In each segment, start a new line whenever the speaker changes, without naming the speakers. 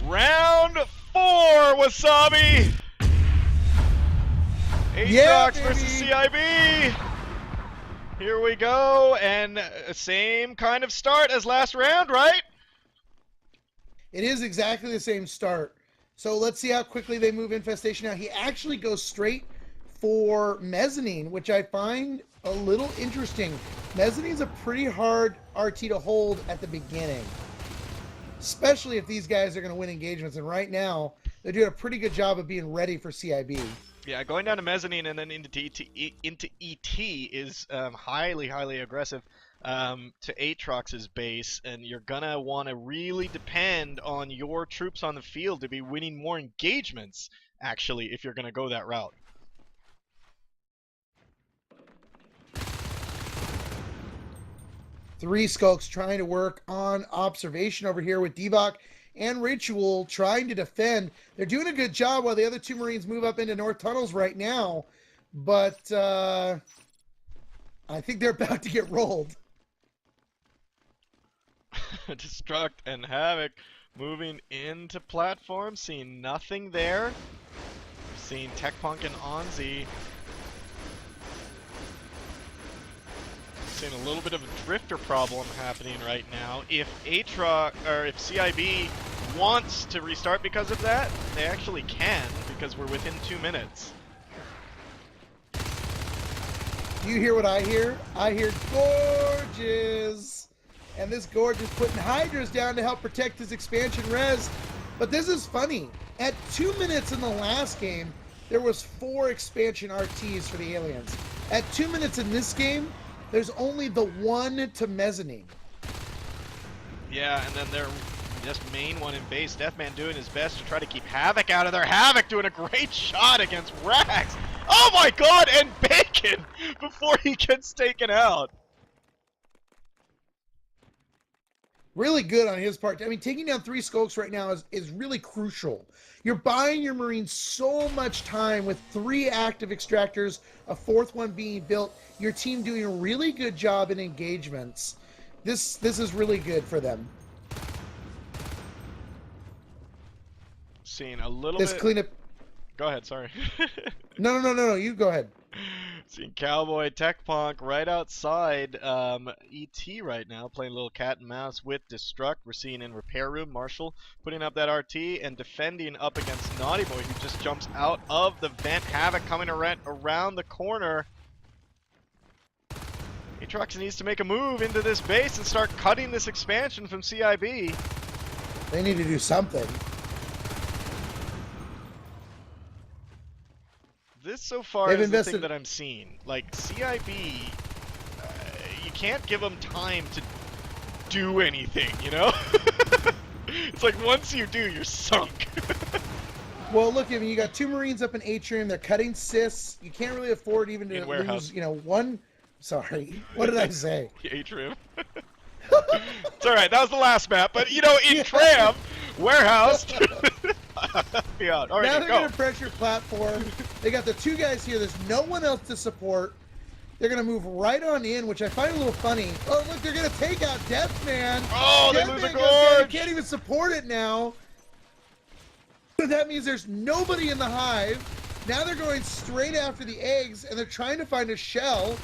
Round 4, Wasabi! AtroX versus CiB! Here we go, and same kind of start as last round, right?
It is exactly the same start. So let's see how quickly they move Infestation. Now, he actually goes straight for Mezzanine, which I find a little interesting. Mezzanine's a pretty hard RT to hold at the beginning, especially if these guys are going to win engagements. And right now, they're doing a pretty good job of being ready for CiB.
Yeah, going down to Mezzanine and then into ET is highly, highly aggressive to Atrox's base, and you're gonna want to really depend on your troops on the field to be winning more engagements, actually, if you're gonna go that route.
Three Skulks trying to work on observation over here with Divock and Ritual trying to defend. They're doing a good job while the other two Marines move up into North Tunnels right now. But I think they're about to get rolled.
Destruct and Havoc moving into platform, seeing nothing there. Seeing Techpunk and Onzi. Seeing a little bit of a drifter problem happening right now. If AtroX or if CiB wants to restart because of that, they actually can, because we're within 2 minutes.
Do you hear what I hear? I hear Gorges. And this Gorge is putting Hydras down to help protect his expansion res. But this is funny. At 2 minutes in the last game, there was 4 expansion RTs for the aliens. At 2 minutes in this game, there's only the 1 to Mezzanine.
Yeah, and then they're just main one in base. Deathman doing his best to try to keep Havoc out of there. Havoc doing a great shot against Rax. Oh my god, and Bacon before he gets taken out.
Really good on his part. I mean, taking down 3 Skulks right now is really crucial. You're buying your Marines so much time with 3 active extractors, a 4th one being built. Your team doing a really good job in engagements. This is really good for them.
Seeing a little
This
bit...
cleanup.
Go ahead, sorry.
No, you go ahead.
Seeing Cowboy Techpunk right outside ET right now, playing a little cat and mouse with Destruct. We're seeing in Repair Room Marshall putting up that RT and defending up against Naughty Boy, who just jumps out of the vent. Havoc coming around the corner. Atrox needs to make a move into this base and start cutting this expansion from CiB.
They need to do something.
This so far is the thing that I'm seeing. Like, CiB, you can't give them time to do anything, you know? It's like once you do, you're sunk.
Well, look, I mean, you got 2 Marines up in Atrium. They're cutting Sys. You can't really afford even to lose, you know, 1. Sorry, what did I say?
Atrium. It's alright, that was the last map, but, you know, in Tram, Warehouse. Yeah, all right,
now they're going to pressure platform. They got the 2 guys here. There's no one else to support. They're going to move right on in, which I find a little funny. Oh, look, they're going to take out Deathman.
Oh, they lose a Gorge.
They can't even support it now. So that means there's nobody in the hive. Now they're going straight after the eggs, and they're trying to find a shell.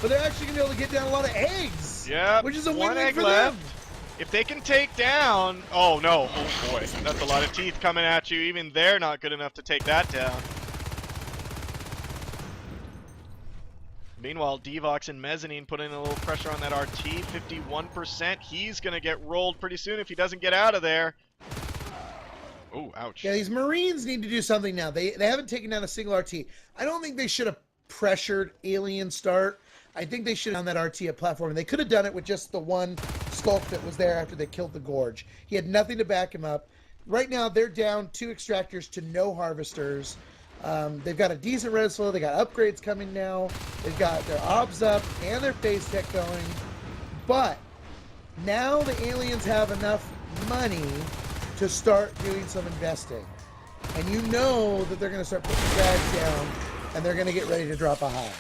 But they're actually going to be able to get down a lot of eggs.
Yeah,
which is a
one
win-win
egg
for
left.
them.
If they can take down... Oh, no. Oh, boy. That's a lot of teeth coming at you. Even they're not good enough to take that down. Meanwhile, Devox and Mezzanine putting a little pressure on that RT. 51%. He's going to get rolled pretty soon if he doesn't get out of there. Oh, ouch.
Yeah, these Marines need to do something now. They haven't taken down a single RT. I don't think they should have pressured Alien Start. I think they should have done that RT at platform. And they could have done it with just the 1 Skulk that was there after they killed the Gorge. He had nothing to back him up. Right now, they're down 2 extractors to no harvesters. They've got a decent res flow. They got upgrades coming now. They've got their obs up and their phase tech going. But now the aliens have enough money to start doing some investing. And you know that they're going to start putting the bags down and they're going to get ready to drop a high.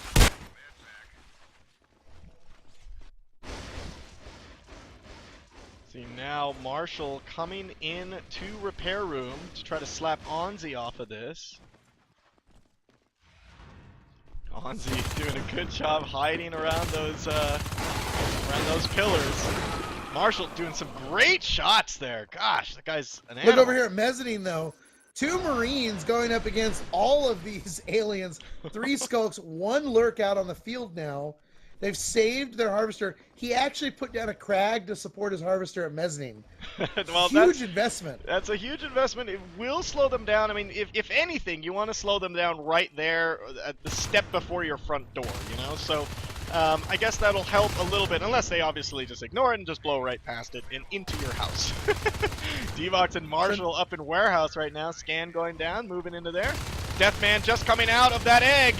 See now Marshall coming in to repair room to try to slap Onzi off of this. Onzi doing a good job hiding around those pillars. Marshall doing some great shots there. Gosh, that guy's an animal.
Look over here at Mezzanine, though. 2 Marines going up against all of these aliens. 3 skulks, 1 lurk out on the field now. They've saved their harvester. He actually put down a crag to support his harvester at Mezzanine.
Well,
huge investment.
That's a huge investment. It will slow them down. I mean, if anything, you want to slow them down right there at the step before your front door, you know? So I guess that'll help a little bit, unless they obviously just ignore it and just blow right past it and into your house. Devox and Marshall up in warehouse right now. Scan going down, moving into there. Deathman just coming out of that egg.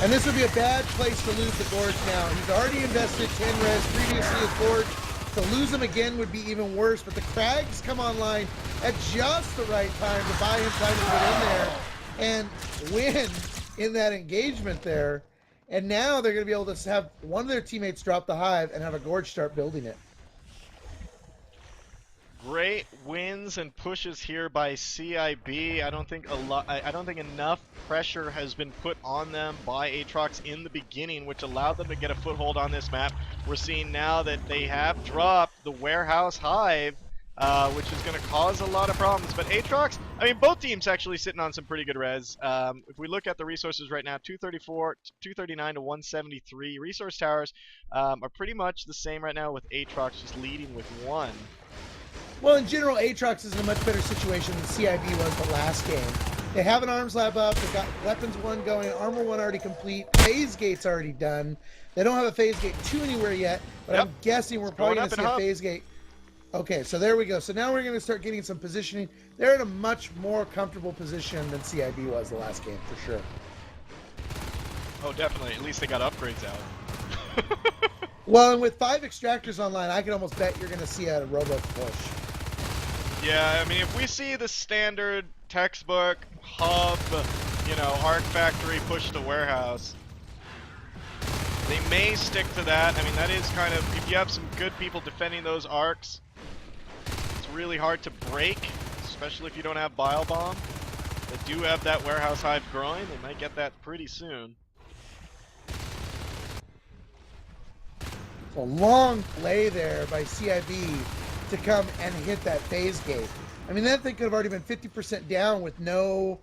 And this would be a bad place to lose the Gorge now. He's already invested 10 res previously as Gorge. To lose him again would be even worse, but the Crags come online at just the right time to buy him time to get in there and win in that engagement there. And now they're going to be able to have one of their teammates drop the hive and have a Gorge start building it.
Great wins and pushes here by CiB. I don't think enough pressure has been put on them by AtroX in the beginning, which allowed them to get a foothold on this map. We're seeing now that they have dropped the warehouse hive, which is going to cause a lot of problems. But AtroX, I mean, both teams actually sitting on some pretty good res. If we look at the resources right now, 234, 239 to 173. Resource towers are pretty much the same right now, with AtroX just leading with 1.
Well, in general, AtroX is in a much better situation than CiB was the last game. They have an arms lab up. They've got weapons 1 going, armor 1 already complete, phase gate's already done. They don't have a phase gate 2 anywhere yet, but
Yep.
I'm guessing we're probably going to see a phase gate. Okay, so there we go. So now we're going to start getting some positioning. They're in a much more comfortable position than CiB was the last game, for sure.
Oh, definitely. At least they got upgrades out.
Well, and with 5 extractors online, I can almost bet you're going to see a robo push.
Yeah, I mean, if we see the standard textbook hub, you know, arc factory push to warehouse, they may stick to that. I mean, that is kind of, if you have some good people defending those arcs, it's really hard to break, especially if you don't have Bile Bomb. They do have that warehouse hive growing. They might get that pretty soon.
A long play there by CiB to come and hit that phase gate. I mean, that thing could have already been 50% down with no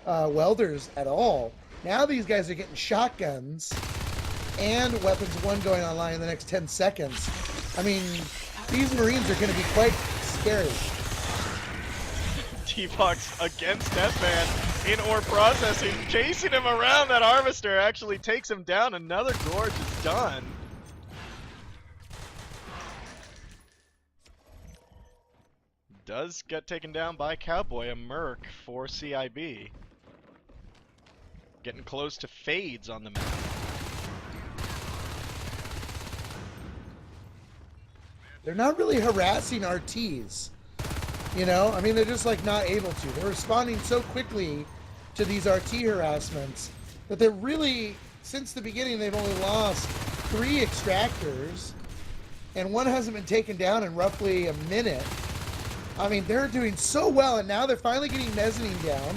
welders at all. Now these guys are getting shotguns and weapons 1 going online in the next 10 seconds. I mean, these Marines are going to be quite scary.
T-Fox against Deathman in ore processing, chasing him around. That harvester actually takes him down. Another Gorge is done. Does get taken down by Cowboy, a merc for CiB. Getting close to fades on the map.
They're not really harassing RTs. You know, I mean, they're just like not able to. They're responding so quickly to these RT harassments that they're really, since the beginning, they've only lost 3 extractors, and 1 hasn't been taken down in roughly a minute. I mean, they're doing so well, and now they're finally getting mezzanine down.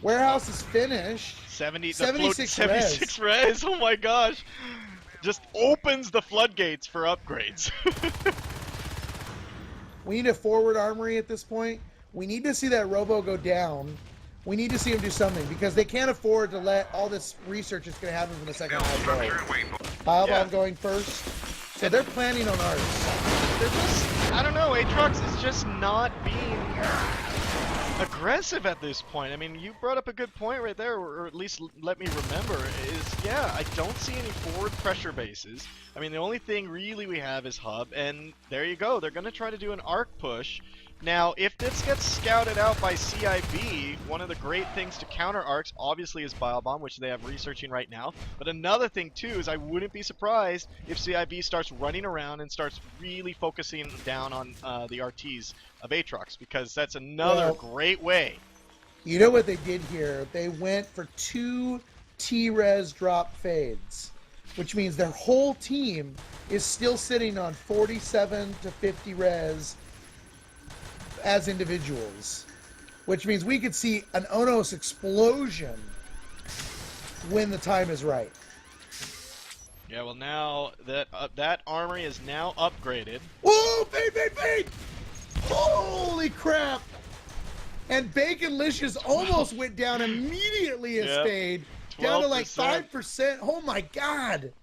Warehouse is finished.
76 res. Oh my gosh. Just opens the floodgates for upgrades.
We need a forward armory at this point. We need to see that robo go down. We need to see him do something, because they can't afford to let all this research that's going to happen from the second half go. Bile Bomb going first. So they're planning on ours.
They're just, I don't know, AtroX is just not being aggressive at this point. I mean, you brought up a good point right there, or at least let me remember, is, yeah, I don't see any forward pressure bases. I mean, the only thing really we have is hub, and there you go. They're going to try to do an arc push. Now, if this gets scouted out by CiB, one of the great things to counter arcs, obviously, is Bile Bomb, which they have researching right now. But another thing, too, is I wouldn't be surprised if CiB starts running around and starts really focusing down on the RTs of AtroX, because that's another great way.
You know what they did here? They went for 2 T-res drop fades, which means their whole team is still sitting on 47 to 50 res as individuals, which means we could see an Onos explosion when the time is right.
Yeah, well now that armory is now upgraded.
Whoa, bait! Holy crap! And Baconlicious almost went down immediately as
Yep.
Spade. Down to like
12%.
5%. Oh my god.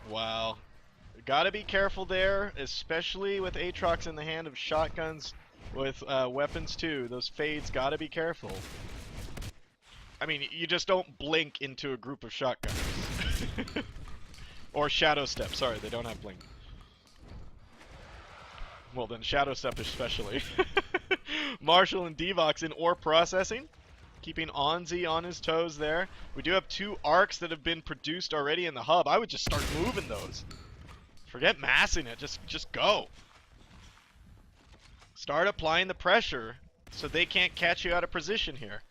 Wow. Gotta be careful there, especially with AtroX in the hand of shotguns with weapons too. Those fades gotta be careful. I mean, you just don't blink into a group of shotguns. Or Shadow Step, sorry, they don't have blink. Well then, Shadow Step especially. Marshall and Devox in ore processing. Keeping Onzi on his toes there. We do have 2 arcs that have been produced already in the hub. I would just start moving those. Forget massing it, just go. Start applying the pressure so they can't catch you out of position here.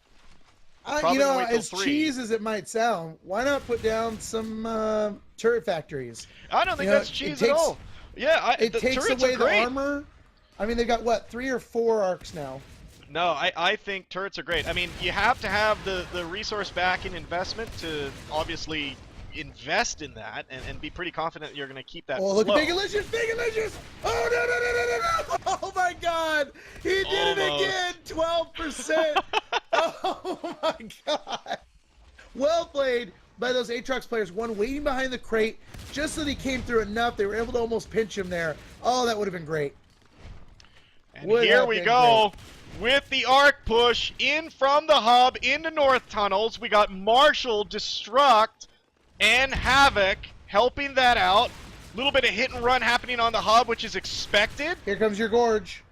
You know, as cheese as it might sound, why not put down some turret factories?
I don't think that's cheese at all. Yeah,
it takes away the armor. I mean, they got what, 3 or 4 arcs now?
No, I think turrets are great. I mean, you have to have the resource backing investment to obviously invest in that and be pretty confident you're going to keep that.
Oh, look
flow.
at Baconlicious! Oh, no! Oh my god! He did it again! 12%! Oh my god! Well played by those AtroX players. One waiting behind the crate, just so that he came through enough. They were able to almost pinch him there. Oh, that would have been great.
And here we go. With the arc push in from the hub into North Tunnels. We got Marshall, Destruct, and Havoc helping that out. A little bit of hit and run happening on the hub, which is expected.
Here comes your Gorge.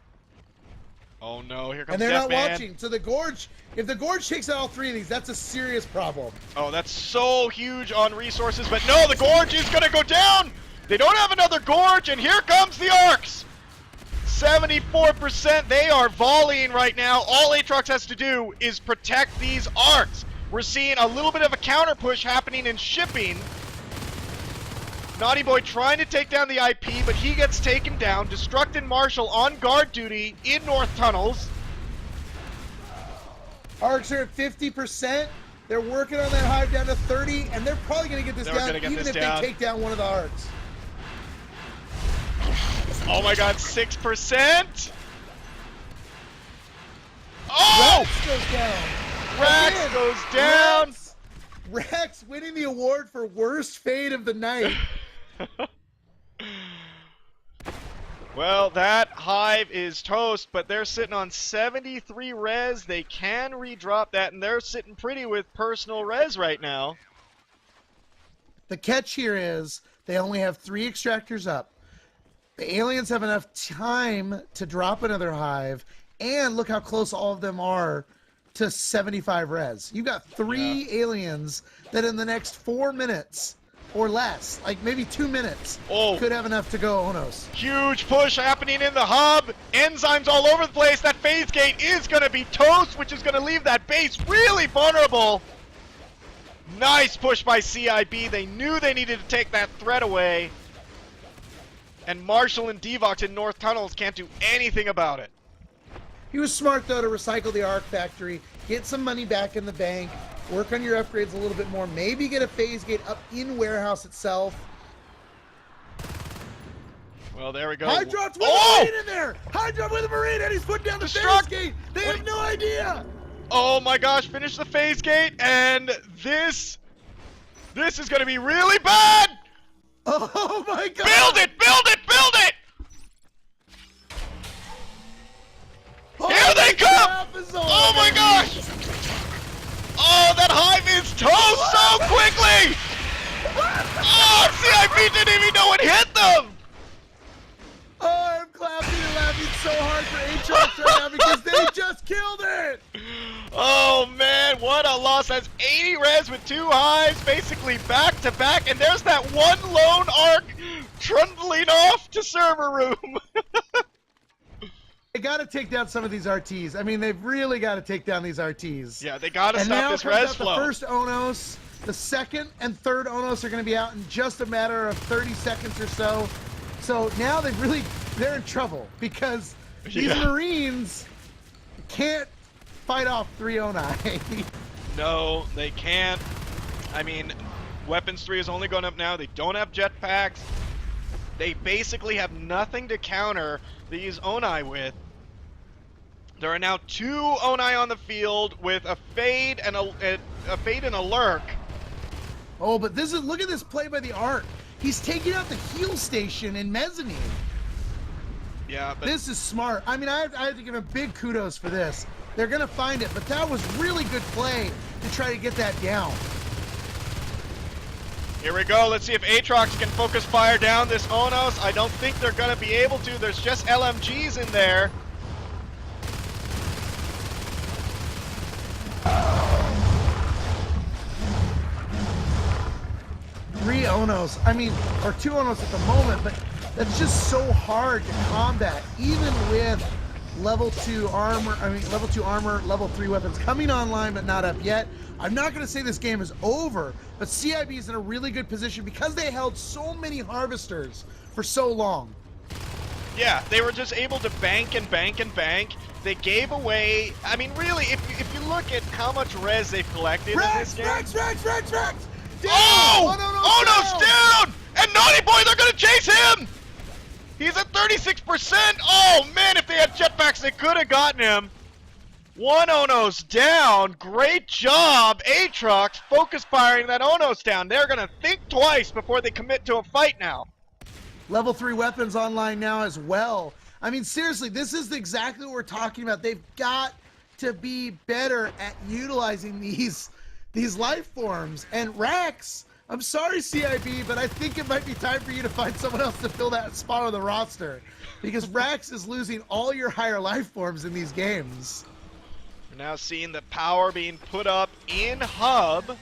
Oh no, here comes
And they're not
Deathman.
watching. So the Gorge, if the Gorge takes out all 3 of these, that's a serious problem.
Oh, that's so huge on resources. But no, the Gorge is going to go down. They don't have another Gorge, and here comes the arcs. 74%, they are volleying right now. All AtroX has to do is protect these arcs. We're seeing a little bit of a counter push happening in shipping. Naughty Boy trying to take down the IP, but he gets taken down. Destruct and Marshall on guard duty in North Tunnels.
Arcs are at 50%. They're working on that hive down to 30, and they're probably going to get this down even if they take down one of the arcs.
Oh my god, 6%! Oh!
Rex goes down.
Rex goes down!
Rex winning the award for worst fade of the night.
Well, that hive is toast, but they're sitting on 73 res. They can redrop that, and they're sitting pretty with personal res right now.
The catch here is they only have 3 extractors up. The aliens have enough time to drop another hive, and look how close all of them are to 75 res. You've got 3 aliens that in the next 4 minutes or less, like maybe 2 minutes, could have enough to go Onos.
Huge push happening in the hub. Enzymes all over the place. That phase gate is going to be toast, which is going to leave that base really vulnerable. Nice push by CiB. They knew they needed to take that threat away. And Marshall and Devox in North Tunnels can't do anything about it.
He was smart, though, to recycle the arc factory, get some money back in the bank, work on your upgrades a little bit more, maybe get a phase gate up in warehouse itself.
Well, there we go.
Hydrop's with a Marine in there! Hydrop with a Marine, and he's putting down the phase gate! They have no idea!
Oh my gosh, finish the phase gate, and this is going to be really bad!
Oh my god!
Build it! Build it! Build it! Here they come! Oh my gosh! Oh, that hive is toast so quickly! Oh, CiB didn't even know it hit them!
Oh, I'm clapping and laughing so hard for AtroX right now because they just killed it!
Oh man, what a loss. That's 80 res with 2 hives, basically back to back, and there's that one lone arc trundling off to server room.
They got to take down some of these RTs. I mean, they've really got to take down these RTs.
Yeah, they got to stop this res flow.
The first Onos. The second and third Onos are going to be out in just a matter of 30 seconds or so. So now they're in trouble because these Marines can't fight off 3 Onai.
No, they can't. I mean, Weapons 3 is only going up now. They don't have jetpacks. They basically have nothing to counter these Onai with. There are now 2 Onai on the field with a fade and a lurk.
Oh, but look at this play by the Arc. He's taking out the heal station in mezzanine.
Yeah, but
this is smart. I mean, I have to give him big kudos for this. They're gonna find it, but that was really good play to try to get that down.
Here we go. Let's see if AtroX can focus fire down this Onos. I don't think they're gonna be able to. There's just LMGs in there.
Three Onos, I mean, or 2 Onos at the moment, but that's just so hard to combat, even with level 2 armor, level 3 weapons coming online but not up yet. I'm not going to say this game is over, but CiB is in a really good position because they held so many harvesters for so long.
Yeah, they were just able to bank and bank and bank. They gave away, I mean, really, if you look at how much res they've collected in this game.
Rex! Down!
Oh! Ono's down! And Naughty Boy, they're gonna chase him! He's at 36%! Oh man, if they had jetpacks, they could have gotten him. 1 Ono's down. Great job, AtroX, focus firing that Ono's down. They're gonna think twice before they commit to a fight now.
Level 3 weapons online now as well. I mean, seriously, this is exactly what we're talking about. They've got to be better at utilizing these life forms. And Rex, I'm sorry, CiB, but I think it might be time for you to find someone else to fill that spot on the roster. Because Rex is losing all your higher life forms in these games.
We're now seeing the power being put up in Hub.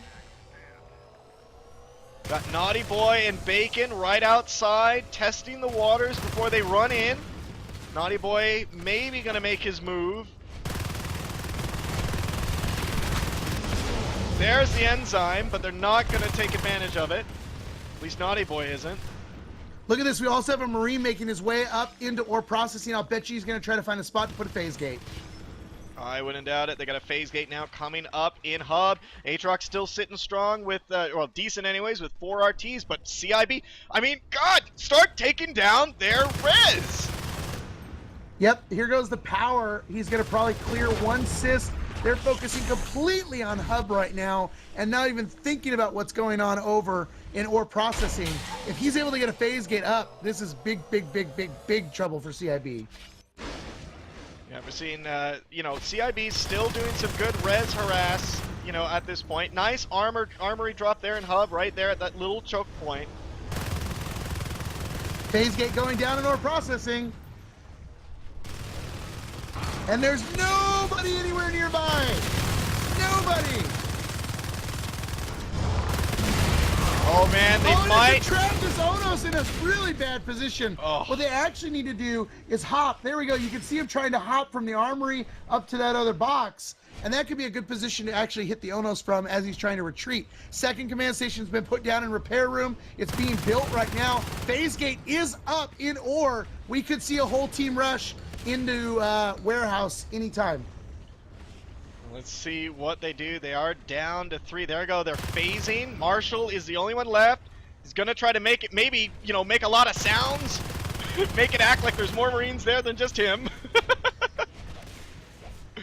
Got Naughty Boy and Bacon right outside, testing the waters before they run in. Naughty Boy maybe gonna make his move. There's the enzyme, but they're not gonna take advantage of it. At least Naughty Boy isn't.
Look at this, we also have a Marine making his way up into ore processing. I'll bet you he's gonna try to find a spot to put a phase gate.
I wouldn't doubt it. They got a phase gate now coming up in Hub. AtroX still sitting strong with, well, decent anyways, with 4 RTs, but CiB, I mean, God, start taking down their res!
Yep, here goes the power. He's gonna probably clear 1 cyst. They're focusing completely on Hub right now and not even thinking about what's going on over in ore processing. If he's able to get a phase gate up, this is big trouble for CiB.
Yeah, we're seeing, you know, CiB's still doing some good res harass, you know, at this point. Nice armory drop there in Hub, right there at that little choke point.
Phase gate going down in ore processing. And there's nobody anywhere nearby. Nobody.
Oh man, they might
trap this Onos in a really bad position.
Oh.
What they actually need to do is hop. There we go. You can see him trying to hop from the armory up to that other box. And that could be a good position to actually hit the Onos from as he's trying to retreat. Second command station's been put down in repair room. It's being built right now. Phase gate is up in ore. We could see a whole team rush into warehouse anytime.
Let's see what they do. They are down to 3. There we go. They're phasing. Marshall is the only one left. He's going to try to make it, maybe, you know, make a lot of sounds. Make it act like there's more Marines there than just him.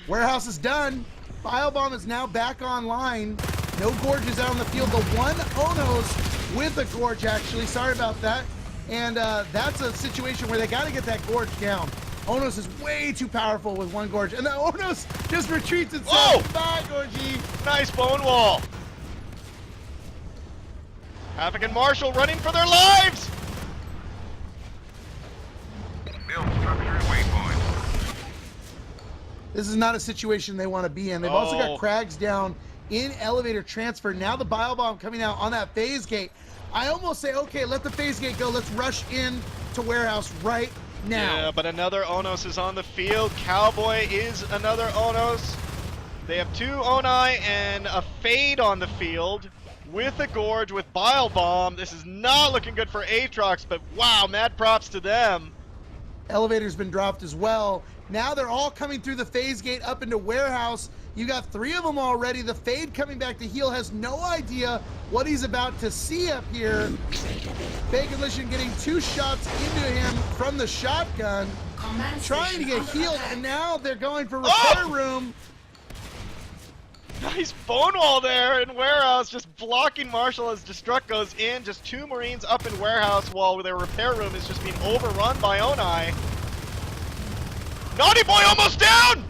Warehouse is done. Biobomb is now back online. No gorges out on the field. The 1 Onos with a gorge, actually. Sorry about that. And that's a situation where they got to get that gorge down. Onos is way too powerful with 1 gorge, and the Onos just retreats and says, "Bye, Gorgie."
Nice bone wall. Havoc and Marshall running for their lives.
Build structure waypoint.
This is not a situation they want to be in. They've also got Krags down in elevator transfer. Now the Biobomb coming out on that phase gate. I almost say, okay, let the phase gate go. Let's rush in to warehouse right now.
Yeah, but another Onos is on the field. Cowboy is another Onos. They have 2 Onai and a Fade on the field. with a Gorge, with Bile Bomb. This is not looking good for AtroX, but wow, mad props to them.
Elevator's been dropped as well. Now they're all coming through the phase gate up into warehouse. You got 3 of them already. The Fade coming back to heal has no idea what he's about to see up here. Baconlition getting 2 shots into him from the shotgun, trying to get healed, and now they're going for repair room.
Nice bone wall there in warehouse, just blocking Marshall as Destruct goes in. Just 2 Marines up in warehouse while their repair room is just being overrun by Onai. Naughty Boy almost down!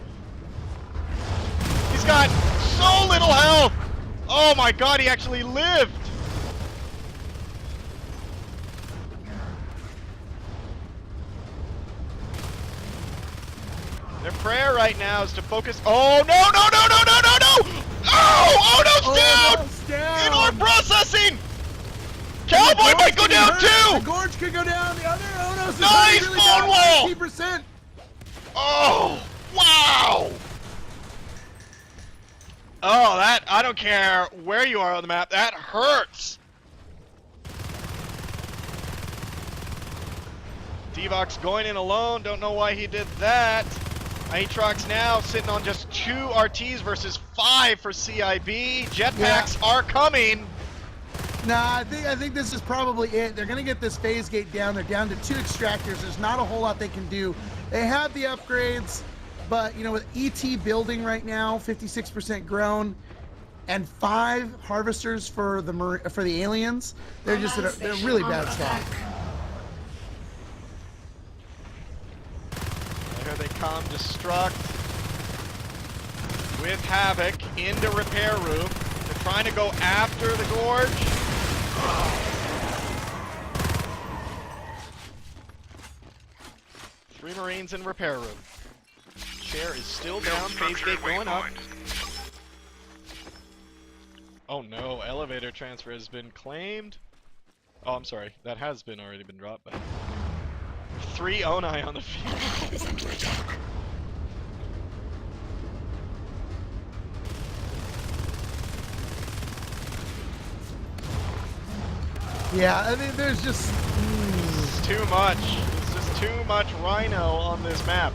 He's got so little health! Oh my god, he actually lived! Their prayer right now is to focus. Oh no no no no no no no! Oh, Ono's down! In orb processing! Cowboy might go down too!
The Gorge could go down. The other Ono's
nice
really
bone wall!
50%.
Oh wow! Oh, that I don't care where you are on the map. That hurts. Devox going in alone. Don't know why he did that. AtroX now sitting on just 2 RTs versus 5 for CiB. Jetpacks are coming.
Nah, I think this is probably it. They're gonna get this phase gate down. They're down to 2 extractors. There's not a whole lot they can do. They have the upgrades, but you know, with ET building right now, 56% grown, and 5 harvesters for the aliens, they're just they're really bad spot.
Here they come, Destruct with Havoc into repair room. They're trying to go after the Gorge. Three Marines in repair room. Chair is still down, phase gate going up. Oh no, elevator transfer has been claimed. Oh, I'm sorry, that has been already been dropped, but 3 Onai on the field.
Yeah, I mean, there's just
It's too much. It's just too much Rhino on this map.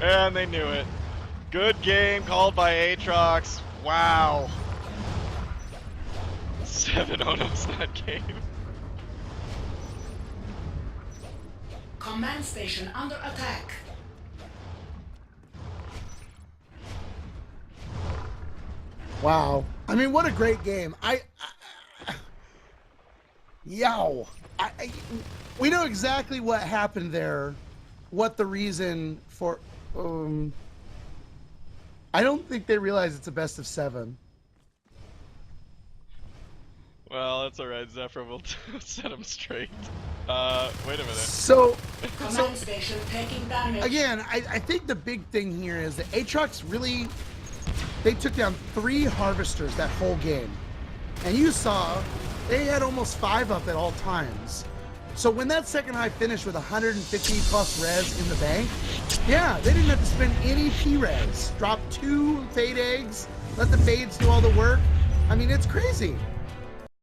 And they knew it. Good game called by AtroX. Wow. 7 Onos that game.
Command station under attack.
wow. I mean, what a great game. Yow. We know exactly what happened there. What the reason for. I don't think they realize it's a best of 7.
Well, that's alright, Zephyr will set him straight. Wait a minute.
So
Command station taking damage.
again, I think the big thing here is that AtroX really, they took down 3 harvesters that whole game. And you saw, they had almost 5 up at all times. So when that second high finished with 150 plus res in the bank, yeah, they didn't have to spend any P-res. Drop 2 fade eggs, let the fades do all the work. I mean, it's crazy.